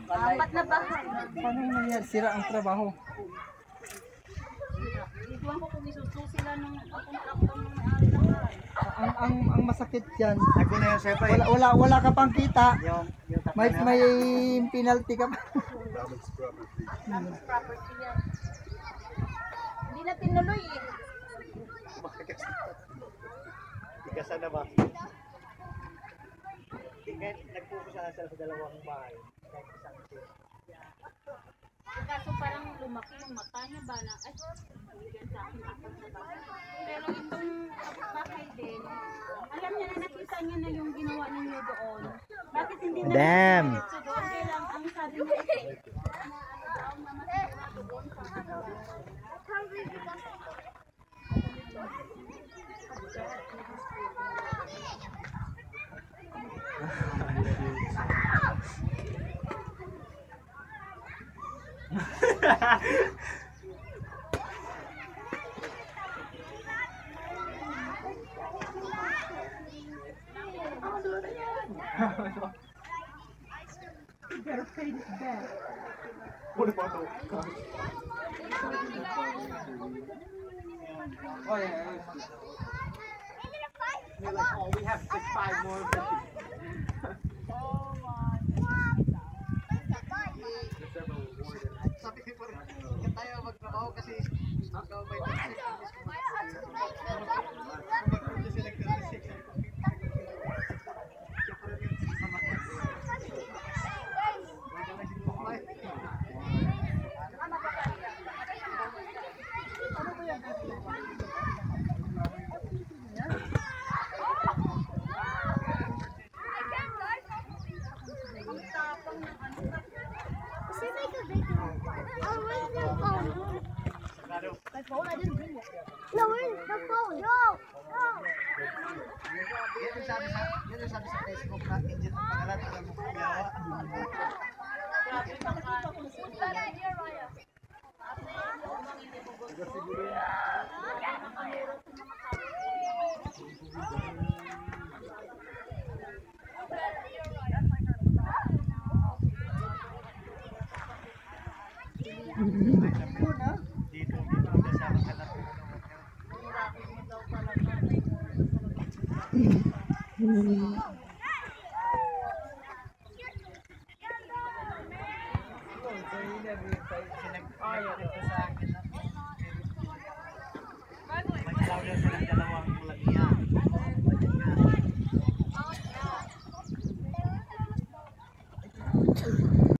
Apat na bahay. Paano yung nangyari? Sira ang trabaho. Iguan ko kung isuso sila ng contractor ng may-ari ng bahay. Ang masakit diyan. Ako na yun, Sepa eh. Wala ka pang kita. Yung May penalty ka pa. Damage property yan. Hindi na tinuloy eh. Ikasan na ba? Nag-focus na sila sa dalawang bahay. Kaso parang lumaki yung mata niya ba na, ay, bigyan sa akin apat na bahay. Pero itong bahay din, alam niya na nakita niya na yung ginawa ninyo doon. Bakit hindi na Damn! so doon? Kaya lang, ang sabi niya, ang mamasigurado doon sa Oh yeah. You're like, oh, we have 5 more. Sabi ko rin, hindi tayo magtrabaho kasi ikaw may No, where's the phone? No! No! Yan yung sabi sa Facebook na engine ang pangalan, alam mo kung yawa. Dito ang kasama ka na. Sinag-ayaw ito sa